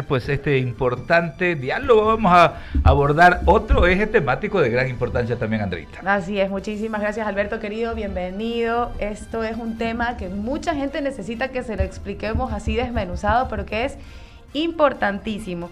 Pues este importante diálogo. Vamos a abordar otro eje temático de gran importancia también, Andreita. Así es, muchísimas gracias, Alberto, querido, bienvenido. Esto es un tema que mucha gente necesita que se lo expliquemos así desmenuzado, pero que es importantísimo.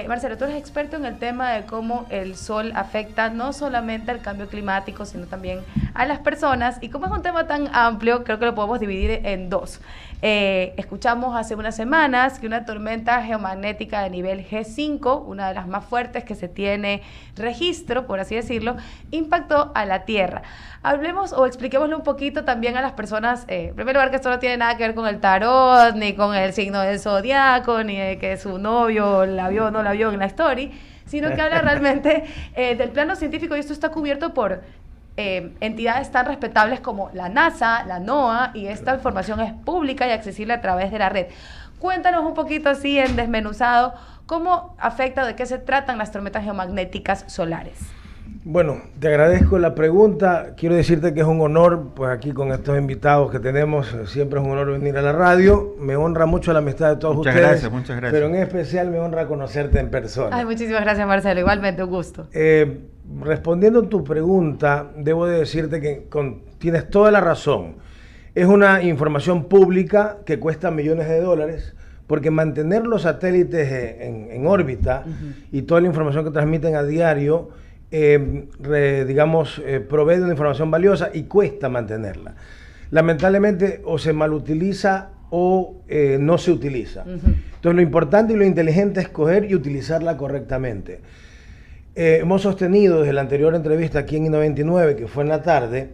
Marcelo, tú eres experto en el tema de cómo el sol afecta no solamente al cambio climático, sino también a las personas. Y como es un tema tan amplio, creo que lo podemos dividir en dos. Escuchamos hace unas semanas que una tormenta geomagnética de nivel G5, una de las más fuertes que se tiene registro, por así decirlo, impactó a la Tierra. Hablemos o expliquémosle un poquito también a las personas, en primer lugar, que esto no tiene nada que ver con el tarot, ni con el signo del zodiaco, ni de que su novio la vio o no la vio en la story, sino que habla realmente del plano científico, y esto está cubierto por entidades tan respetables como la NASA, la NOAA, y esta información es pública y accesible a través de la red. Cuéntanos un poquito así en desmenuzado, ¿cómo afecta o de qué se tratan las tormentas geomagnéticas solares? Bueno, te agradezco la pregunta. Quiero decirte que es un honor, pues aquí con estos invitados que tenemos, siempre es un honor venir a la radio. Me honra mucho la amistad de todos ustedes. Muchas gracias. Pero en especial me honra conocerte en persona. Ay, muchísimas gracias, Marcelo. Igualmente, un gusto. Respondiendo a tu pregunta, debo de decirte que tienes toda la razón. Es una información pública que cuesta millones de dólares, porque mantener los satélites en órbita y toda la información que transmiten a diario, provee de una información valiosa y cuesta mantenerla. Lamentablemente o se malutiliza o no se utiliza. Entonces lo importante y lo inteligente es coger y utilizarla correctamente. Hemos sostenido desde la anterior entrevista aquí en I99, que fue en la tarde,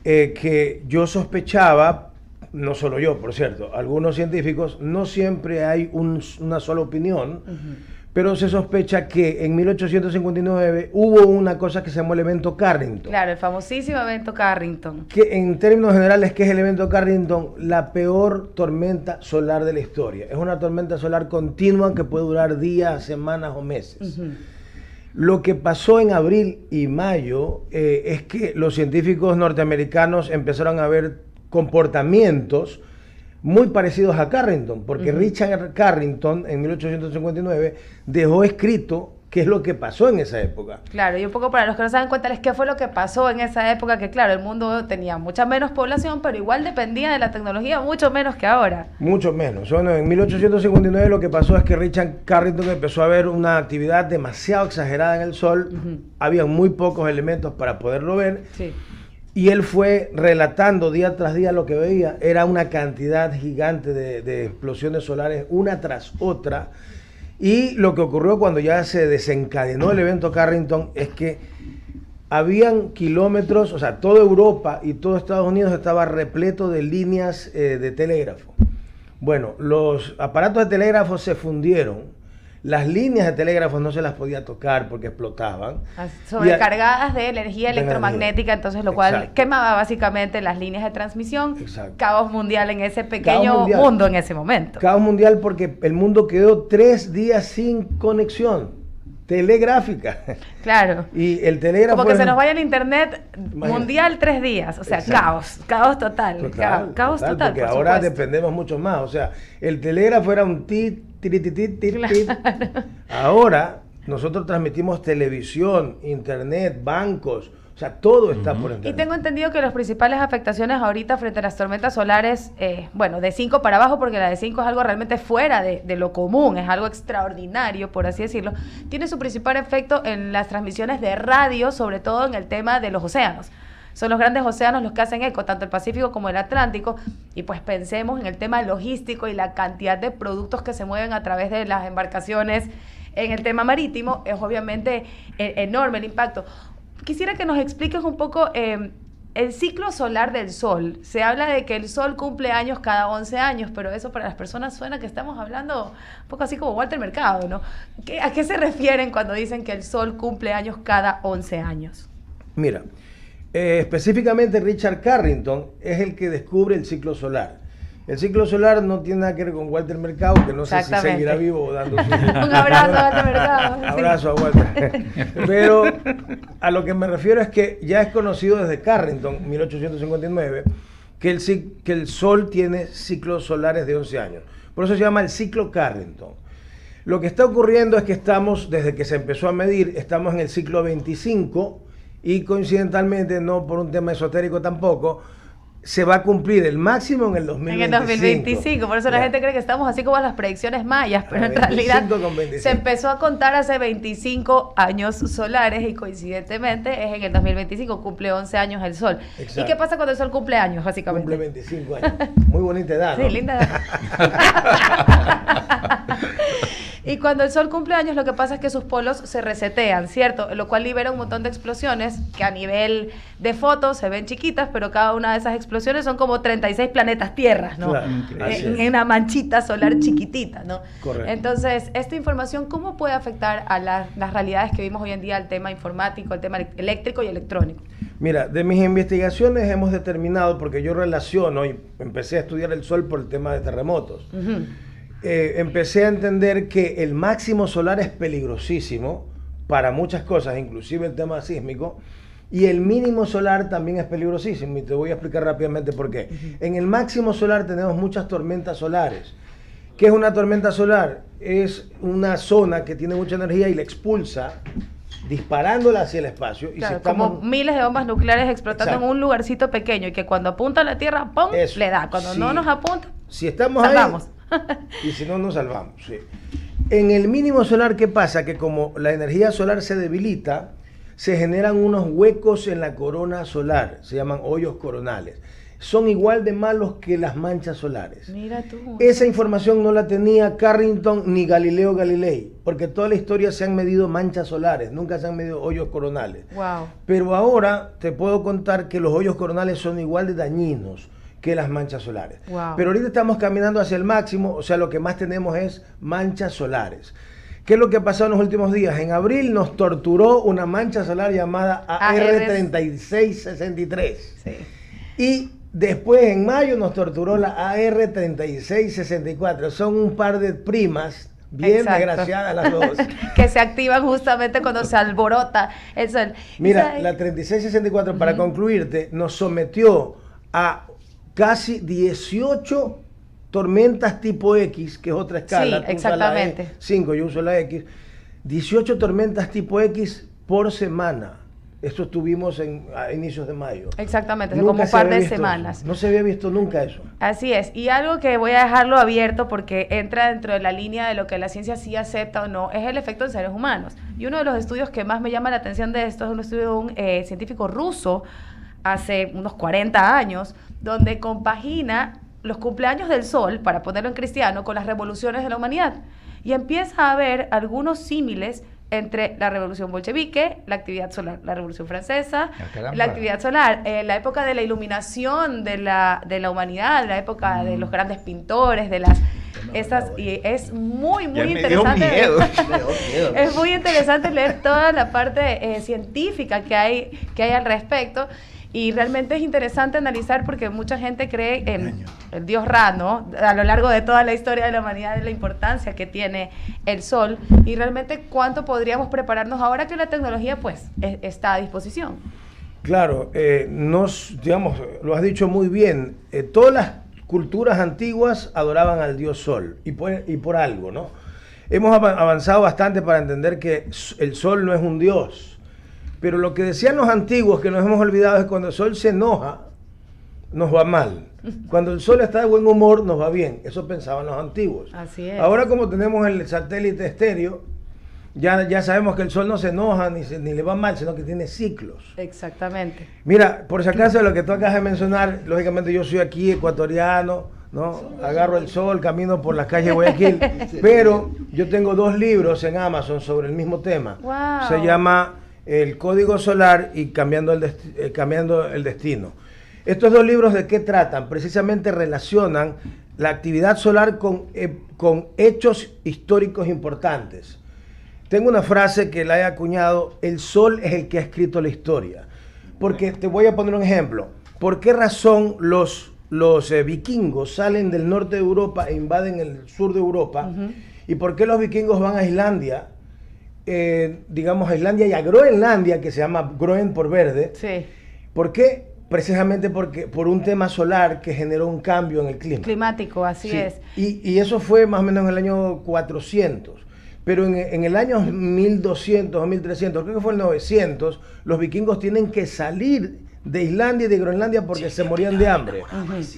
que yo sospechaba, no solo yo, por cierto, algunos científicos, no siempre hay una sola opinión, pero se sospecha que en 1859 hubo una cosa que se llamó el evento Carrington. Claro, el famosísimo evento Carrington. Que en términos generales, ¿qué es el evento Carrington? La peor tormenta solar de la historia. Es una tormenta solar continua que puede durar días, semanas o meses. Lo que pasó en abril y mayo es que los científicos norteamericanos empezaron a ver comportamientos muy parecidos a Carrington, porque Richard Carrington en 1859 dejó escrito qué es lo que pasó en esa época. Claro, y un poco para los que no se dan cuenta, ¿qué fue lo que pasó en esa época? Que claro, el mundo tenía mucha menos población, pero igual dependía de la tecnología mucho menos que ahora. Mucho menos. Bueno, en 1859 lo que pasó es que Richard Carrington empezó a ver una actividad demasiado exagerada en el Sol. Había muy pocos elementos para poderlo ver. Sí. Y él fue relatando día tras día lo que veía. Era una cantidad gigante de explosiones solares, una tras otra. Y lo que ocurrió cuando ya se desencadenó el evento Carrington es que habían kilómetros, o sea, toda Europa y todo Estados Unidos estaba repleto de líneas de telégrafo. Bueno, los aparatos de telégrafo se fundieron. Las líneas de telégrafos no se las podía tocar porque explotaban. Sobrecargadas de energía electromagnética, entonces lo cual quemaba básicamente las líneas de transmisión. Caos mundial en ese pequeño mundo en ese momento. Caos mundial porque el mundo quedó 3 días sin conexión telegráfica. Claro. Y el telégrafo... Como que se nos vaya el internet mundial 3 días. O sea, caos total. Caos total, porque ahora dependemos mucho más. O sea, el telégrafo era un tit. Ahora nosotros transmitimos televisión, internet, bancos, o sea, todo está por internet. Y tengo entendido que las principales afectaciones ahorita frente a las tormentas solares, de 5 para abajo, porque la de 5 es algo realmente fuera de lo común, es algo extraordinario, por así decirlo, tiene su principal efecto en las transmisiones de radio, sobre todo en el tema de los océanos. Son los grandes océanos los que hacen eco, tanto el Pacífico como el Atlántico, y pues pensemos en el tema logístico y la cantidad de productos que se mueven a través de las embarcaciones en el tema marítimo, es obviamente enorme el impacto. Quisiera que nos expliques un poco el ciclo solar del Sol. Se habla de que el Sol cumple años cada 11 años, pero eso para las personas suena que estamos hablando un poco así como Walter Mercado, ¿no? ¿A qué se refieren cuando dicen que el Sol cumple años cada 11 años? Mira, específicamente Richard Carrington es el que descubre el ciclo solar. El ciclo solar no tiene nada que ver con Walter Mercado, que no sé si seguirá vivo dando su... Un abrazo a Walter Mercado. Abrazo a Walter. Pero a lo que me refiero es que ya es conocido desde Carrington, 1859, que el Sol tiene ciclos solares de 11 años. Por eso se llama el ciclo Carrington. Lo que está ocurriendo es que estamos, desde que se empezó a medir, estamos en el ciclo 25 y coincidentalmente, no por un tema esotérico tampoco, se va a cumplir el máximo en el 2025. En el 2025, por eso la gente cree que estamos así como las predicciones mayas, pero en realidad se empezó a contar hace 25 años solares y coincidentemente es en el 2025, cumple 11 años el Sol. Exacto. ¿Y qué pasa cuando el Sol cumple años, básicamente? Cumple 25 años. Muy bonita edad, ¿no? Sí, linda edad. Y cuando el Sol cumple años, lo que pasa es que sus polos se resetean, ¿cierto? Lo cual libera un montón de explosiones que a nivel de fotos se ven chiquitas, pero cada una de esas explosiones son como 36 planetas Tierras, ¿no? Claro, en una manchita solar chiquitita, ¿no? Correcto. Entonces, esta información, ¿cómo puede afectar a las realidades que vimos hoy en día, al tema informático, al tema eléctrico y electrónico? Mira, de mis investigaciones hemos determinado, porque yo relaciono y empecé a estudiar el Sol por el tema de terremotos. Empecé a entender que el máximo solar es peligrosísimo para muchas cosas, inclusive el tema sísmico, y el mínimo solar también es peligrosísimo, y te voy a explicar rápidamente por qué. En el máximo solar tenemos muchas tormentas solares. ¿Qué es una tormenta solar? Es una zona que tiene mucha energía y la expulsa, disparándola hacia el espacio. Y Claro, si estamos... como miles de bombas nucleares explotando Exacto. en un lugarcito pequeño y que cuando apunta a la Tierra, ¡pum!, Eso. le da. Cuando Sí. no nos apunta, Si estamos salvamos. ahí, y si no, nos salvamos. Sí. En el mínimo solar, ¿qué pasa? Que como la energía solar se debilita, se generan unos huecos en la corona solar, se llaman hoyos coronales. Son igual de malos que las manchas solares. Mira tú. Esa información no la tenía Carrington ni Galileo Galilei, porque toda la historia se han medido manchas solares, nunca se han medido hoyos coronales. Wow. Pero ahora te puedo contar que los hoyos coronales son igual de dañinos que las manchas solares. Wow. Pero ahorita estamos caminando hacia el máximo, o sea, lo que más tenemos es manchas solares. ¿Qué es lo que ha pasado en los últimos días? En abril nos torturó una mancha solar llamada AR3663. Sí. Y después en mayo nos torturó la AR3664. Son un par de primas bien Exacto. desgraciadas las dos. Que se activan justamente cuando se alborota el Sol. Mira, ¿Y la 3664, para concluirte, nos sometió a casi 18 tormentas tipo X, que es otra escala. Sí, Tú usas la exactamente. 5, yo uso la X. 18 tormentas tipo X por semana. Esto estuvimos a inicios de mayo. Exactamente, hace Nunca como un se par había de visto semanas. eso. No se había visto nunca eso. Así es, y algo que voy a dejarlo abierto porque entra dentro de la línea de lo que la ciencia sí acepta o no, es el efecto en seres humanos. Y uno de los estudios que más me llama la atención de esto es un estudio de un científico ruso hace unos 40 años, donde compagina los cumpleaños del Sol, para ponerlo en cristiano, con las revoluciones de la humanidad. Y empieza a haber algunos símiles entre la revolución bolchevique, la actividad solar, la revolución francesa, la actividad solar, la época de la iluminación de la humanidad, la época de los grandes pintores, de las y es muy interesante. Es muy interesante leer toda la parte científica que hay al respecto. Y realmente es interesante analizar porque mucha gente cree en el dios Ra, ¿no? A lo largo de toda la historia de la humanidad, la importancia que tiene el Sol y realmente cuánto podríamos prepararnos ahora que la tecnología pues está a disposición. Claro, digamos, lo has dicho muy bien, todas las culturas antiguas adoraban al dios Sol y por algo, ¿no? Hemos avanzado bastante para entender que el Sol no es un dios. Pero lo que decían los antiguos, que nos hemos olvidado, es que cuando el Sol se enoja, nos va mal. Cuando el Sol está de buen humor, nos va bien. Eso pensaban los antiguos. Así es. Ahora, como tenemos el satélite estéreo, ya sabemos que el Sol no se enoja ni le va mal, sino que tiene ciclos. Exactamente. Mira, por si acaso, lo que tú acabas de mencionar, lógicamente yo soy aquí ecuatoriano, ¿no? Agarro el sol, camino por las calles de Guayaquil, pero yo tengo 2 libros en Amazon sobre el mismo tema. Wow. Se llama El Código Solar y Cambiando el Destino. Estos 2 libros, ¿de qué tratan? Precisamente relacionan la actividad solar con hechos históricos importantes. Tengo una frase que la he acuñado: el Sol es el que ha escrito la historia. Porque te voy a poner un ejemplo. ¿Por qué razón los vikingos salen del norte de Europa e invaden el sur de Europa? ¿Y por qué los vikingos van a Islandia? Digamos a Islandia y a Groenlandia, que se llama Groen por verde. Sí. ¿Por qué? Precisamente por un tema solar que generó un cambio en el clima. Climático, así Sí. es. Y eso fue más o menos en el año 400. Pero en el año 1200 o 1300, creo que fue el 900, los vikingos tienen que salir de Islandia y de Groenlandia porque se morían de hambre.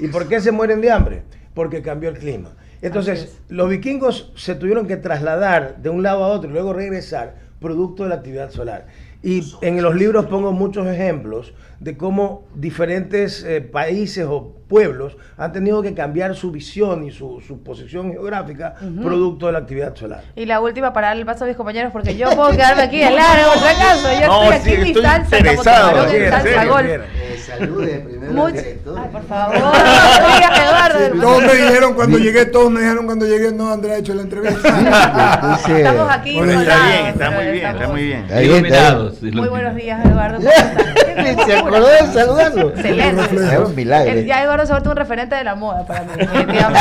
¿Y por qué se mueren de hambre? Porque cambió el clima. Entonces, los vikingos se tuvieron que trasladar de un lado a otro y luego regresar producto de la actividad solar. Y en los libros pongo muchos ejemplos de cómo diferentes países o pueblos han tenido que cambiar su visión y su posición geográfica producto de la actividad solar. Y la última para darle el paso a mis compañeros, porque yo puedo quedarme aquí de largo, por si acaso. Yo estoy aquí en mi salsa, como camarón en salsa golf. Salude primero. Ay, por favor, no digas, Eduardo. Todos me dijeron cuando llegué, no, Andrea ha hecho la entrevista. Estamos aquí. Bueno, está muy bien. Iluminados. Muy buenos días, Eduardo. ¿Cómo estás? Se acordó de saludarlo. Excelente. Es un milagro. Ya Eduardo se ha vuelto un referente de la moda para mí. Definitivamente.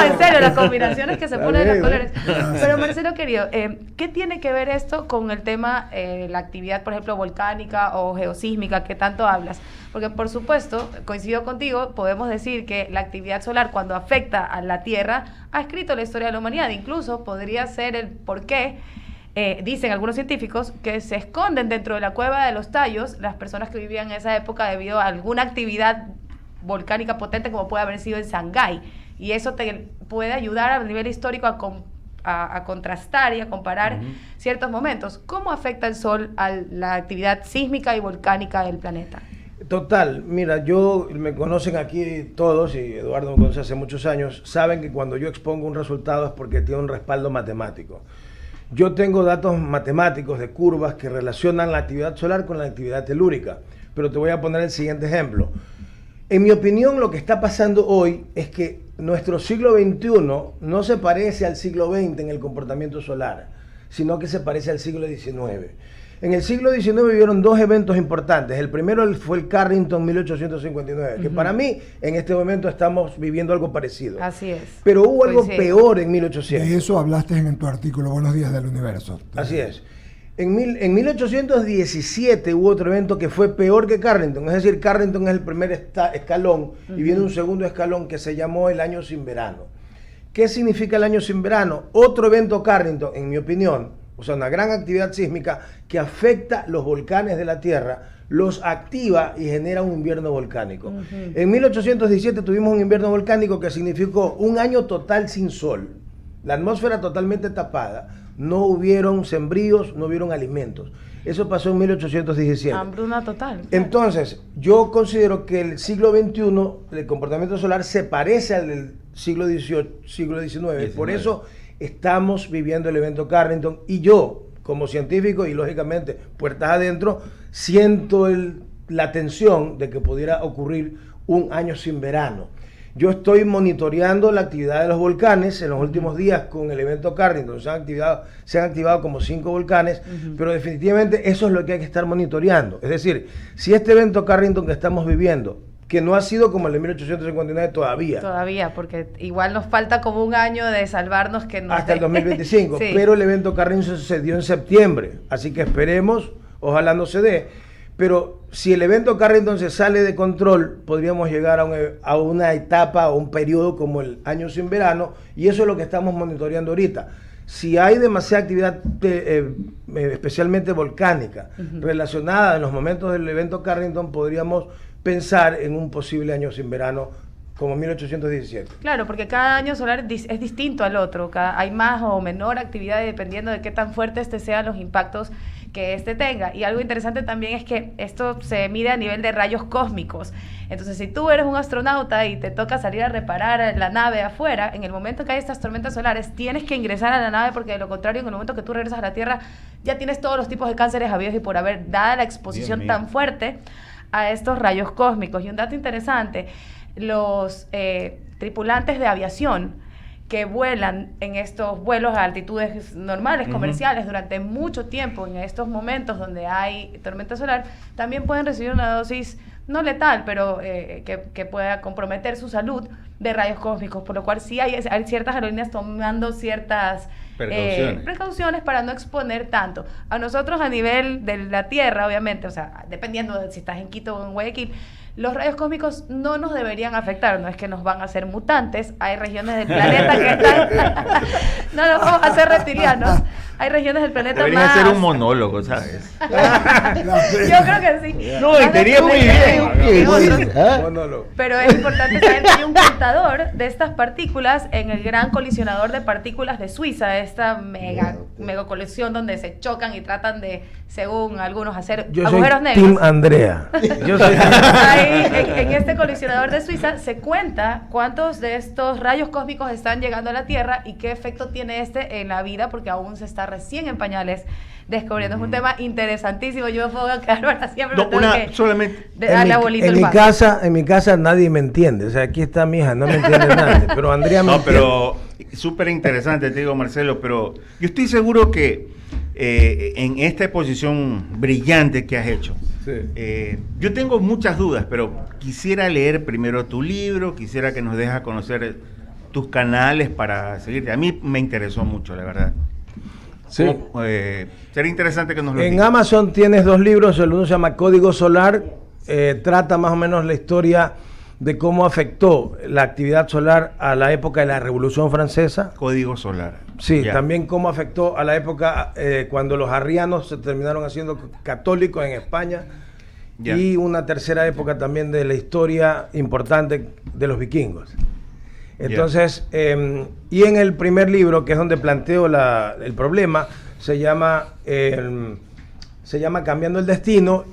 En serio, las combinaciones que se ponen en los colores. Pero Marcelo, querido, ¿qué tiene que ver esto con el tema, la actividad, por ejemplo, volcánica o geosísmica que tanto hablas? Porque, por supuesto, coincido contigo, podemos decir que la actividad solar, cuando afecta a la Tierra, ha escrito la historia de la humanidad. Incluso podría ser el porqué. Dicen algunos científicos que se esconden dentro de la cueva de los tallos las personas que vivían en esa época debido a alguna actividad volcánica potente como puede haber sido en Shanghái. Y eso te puede ayudar a nivel histórico a contrastar y a comparar ciertos momentos. ¿Cómo afecta el Sol a la actividad sísmica y volcánica del planeta? Total, mira, me conocen aquí todos, y Eduardo me conoce hace muchos años, saben que cuando yo expongo un resultado es porque tiene un respaldo matemático. Yo tengo datos matemáticos de curvas que relacionan la actividad solar con la actividad telúrica, pero te voy a poner el siguiente ejemplo. En mi opinión, lo que está pasando hoy es que nuestro siglo XXI no se parece al siglo XX en el comportamiento solar, sino que se parece al siglo XIX. En el siglo XIX vivieron dos eventos importantes. El primero fue el Carrington 1859, que para mí en este momento estamos viviendo algo parecido. Así es. Pero hubo algo peor en 1800. De eso hablaste en tu artículo Buenos Días del Universo. Así es. En 1817 hubo otro evento que fue peor que Carrington. Es decir, Carrington es el primer escalón y viene un segundo escalón que se llamó el año sin verano. ¿Qué significa el año sin verano? Otro evento Carrington, en mi opinión, o sea, una gran actividad sísmica que afecta los volcanes de la Tierra, los activa y genera un invierno volcánico. En 1817 tuvimos un invierno volcánico que significó un año total sin sol, la atmósfera totalmente tapada, no hubieron sembríos, no hubieron alimentos. Eso pasó en 1817. Hambruna total. Entonces, yo considero que el siglo XXI, el comportamiento solar se parece al del siglo XIX. Por eso estamos viviendo el evento Carrington y yo, como científico y lógicamente puertas adentro, siento la tensión de que pudiera ocurrir un año sin verano. Yo estoy monitoreando la actividad de los volcanes en los últimos días con el evento Carrington. Se han activado como 5 volcanes, pero definitivamente eso es lo que hay que estar monitoreando. Es decir, si este evento Carrington que estamos viviendo, que no ha sido como el de 1859 todavía. Todavía, porque igual nos falta como un año de salvarnos que nos hasta el 2025, sí. Pero el evento Carrington se dio en septiembre, así que esperemos, ojalá no se dé. Pero si el evento Carrington se sale de control, podríamos llegar a una etapa o un periodo como el año sin verano, y eso es lo que estamos monitoreando ahorita. Si hay demasiada actividad, especialmente volcánica, relacionada en los momentos del evento Carrington, podríamos pensar en un posible año sin verano como 1817. Claro, porque cada año solar es distinto al otro, hay más o menor actividad dependiendo de qué tan fuertes sean los impactos que este tenga. Y algo interesante también es que esto se mide a nivel de rayos cósmicos. Entonces, si tú eres un astronauta y te toca salir a reparar la nave afuera, en el momento que hay estas tormentas solares, tienes que ingresar a la nave porque de lo contrario, en el momento que tú regresas a la Tierra, ya tienes todos los tipos de cánceres habidos y por haber dada la exposición tan fuerte a estos rayos cósmicos. Y un dato interesante, los tripulantes de aviación que vuelan en estos vuelos a altitudes normales, comerciales, durante mucho tiempo, en estos momentos donde hay tormenta solar, también pueden recibir una dosis no letal, pero que pueda comprometer su salud de rayos cósmicos, por lo cual sí hay ciertas aerolíneas tomando ciertas precauciones para no exponer tanto. A nosotros a nivel de la Tierra, obviamente, o sea, dependiendo de si estás en Quito o en Guayaquil, los rayos cósmicos no nos deberían afectar, no es que nos van a hacer mutantes, hay regiones del planeta que están... no nos vamos a hacer reptilianos, hay regiones del planeta Debería más... hacer un monólogo, ¿sabes? Yo creo que sí. No, estaría muy bien. Monólogo. Pero es importante saber que hay un contador de estas partículas en el gran colisionador de partículas de Suiza, esta mega colisión donde se chocan y tratan de, según algunos, hacer Yo soy agujeros Team negros. Andrea. Yo soy Ahí, en este colisionador de Suiza se cuenta cuántos de estos rayos cósmicos están llegando a la Tierra y qué efecto tiene este en la vida, porque aún se está recién en pañales descubriendo. Es un tema interesantísimo. Yo me puedo quedar para siempre. No, pero tengo que solamente... darle abuelito en el mi paso. en mi casa nadie me entiende. O sea, aquí está mi hija, no me entiende nadie. Pero Andrea me No, entiende. pero súper interesante, te digo, Marcelo, pero yo estoy seguro que en esta exposición brillante que has hecho, yo tengo muchas dudas, pero quisiera leer primero tu libro, quisiera que nos dejes a conocer tus canales para seguirte. A mí me interesó mucho, la verdad. Sí. Sería interesante que nos lo En digas. Amazon tienes 2 libros, el uno se llama Código Solar, trata más o menos la historia de cómo afectó la actividad solar a la época de la Revolución Francesa. Código Solar. Sí, Ya. también cómo afectó a la época cuando los arrianos se terminaron haciendo católicos en España. Ya. Y una tercera época también de la historia importante de los vikingos. Entonces, y en el primer libro, que es donde planteo el problema, se llama Cambiando el Destino.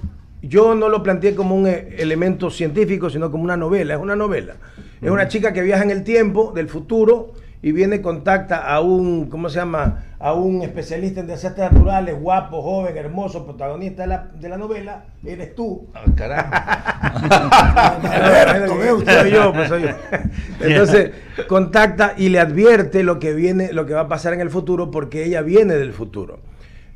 Yo no lo planteé como un elemento científico, sino como una novela. Es una novela. Es una chica que viaja en el tiempo del futuro y viene y contacta a un, ¿cómo se llama? A un especialista en desastres naturales, guapo, joven, hermoso, protagonista de la novela. Eres tú. Alberto, ve usted. Soy yo, pues soy yo. Entonces, contacta y le advierte lo que va a pasar en el futuro, porque ella viene del futuro.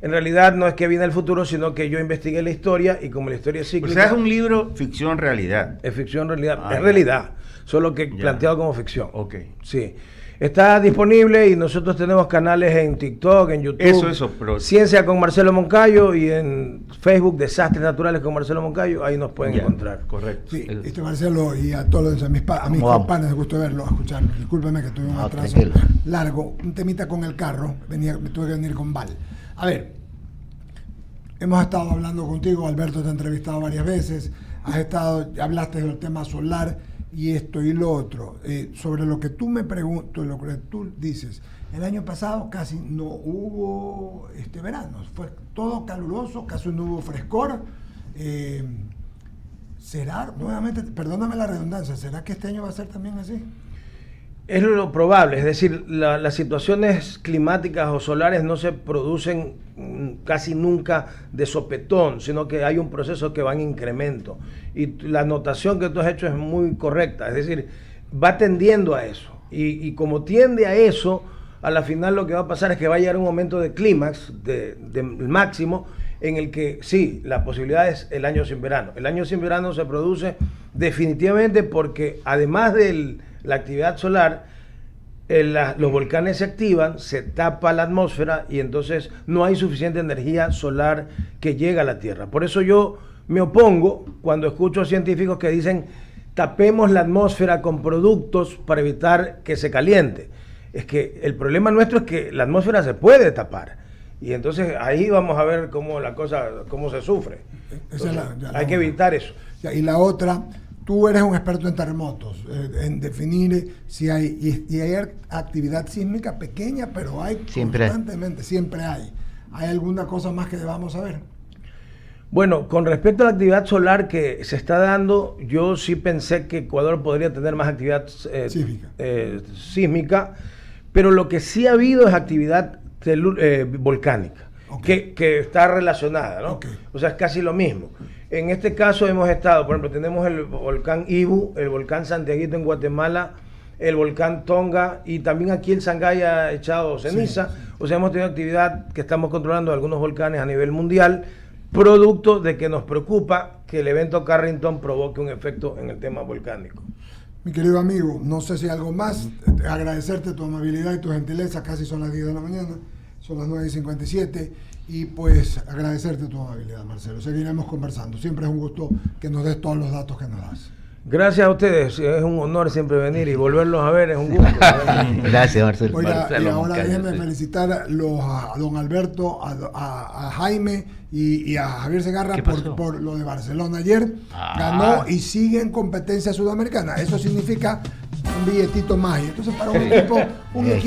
En realidad no es que viene del futuro, sino que yo investigué la historia y como la historia es O cíclica... sea, es un libro ficción-realidad. Es ficción, realidad. Ah, es realidad, solo que Ya. planteado como ficción. Ok. Sí. Está disponible y nosotros tenemos canales en TikTok, en YouTube. Eso, pero... Ciencia con Marcelo Moncayo y en Facebook Desastres Naturales con Marcelo Moncayo. Ahí nos pueden Ya, encontrar. correcto. Sí, Marcelo, y a todos a mis compañeros, gusto verlo, escucharlo. Discúlpeme que tuve un atraso tranquilo. largo, un temita con el carro, me tuve que venir con Val. A ver, hemos estado hablando contigo, Alberto te ha entrevistado varias veces, hablaste del tema solar y esto y lo otro. Sobre lo que tú me preguntas, lo que tú dices, el año pasado casi no hubo verano, fue todo caluroso, casi no hubo frescor. ¿Será, nuevamente, perdóname la redundancia, será que este año va a ser también así? Es lo probable, es decir, las situaciones climáticas o solares no se producen casi nunca de sopetón, sino que hay un proceso que va en incremento. Y la anotación que tú has hecho es muy correcta, es decir, va tendiendo a eso. Y como tiende a eso, a la final lo que va a pasar es que va a llegar un momento de clímax, del máximo, en el que sí, la posibilidad es el año sin verano. El año sin verano se produce definitivamente porque además de la actividad solar, los volcanes se activan, se tapa la atmósfera y entonces no hay suficiente energía solar que llega a la Tierra. Por eso yo me opongo cuando escucho a científicos que dicen tapemos la atmósfera con productos para evitar que se caliente. Es que el problema nuestro es que la atmósfera se puede tapar. Y entonces ahí vamos a ver cómo la cosa, cómo se sufre. Entonces, hay que evitar eso. Y la otra, tú eres un experto en terremotos, en definir si hay, y hay actividad sísmica pequeña, pero hay constantemente, siempre hay. ¿Hay alguna cosa más que debamos saber? Bueno, con respecto a la actividad solar que se está dando, yo sí pensé que Ecuador podría tener más actividad sísmica, pero lo que sí ha habido es actividad volcánica, que está relacionada, ¿no? O sea, es casi lo mismo. En este caso hemos estado, por ejemplo, tenemos el volcán Ibu, el volcán Santiaguito en Guatemala, el volcán Tonga y también aquí el Sangay ha echado ceniza. O sea, hemos tenido actividad que estamos controlando algunos volcanes a nivel mundial, producto de que nos preocupa que el evento Carrington provoque un efecto en el tema volcánico. Mi querido amigo, no sé si hay algo más, agradecerte tu amabilidad y tu gentileza, casi son las 10 de la mañana. son las 9:57 y pues agradecerte tu amabilidad, Marcelo. Seguiremos conversando. Siempre es un gusto que nos des todos los datos que nos das. Gracias a ustedes, es un honor siempre venir y volverlos a ver, es un gusto. Gracias, Marcelo. Oiga, Marcelo, y ahora cállate. déjenme felicitar a don Alberto, a Jaime y a Javier Segarra ¿Qué pasó? por lo de Barcelona ayer. Ah. Ganó y sigue en competencia sudamericana. Eso significa un billetito más. Y entonces para un equipo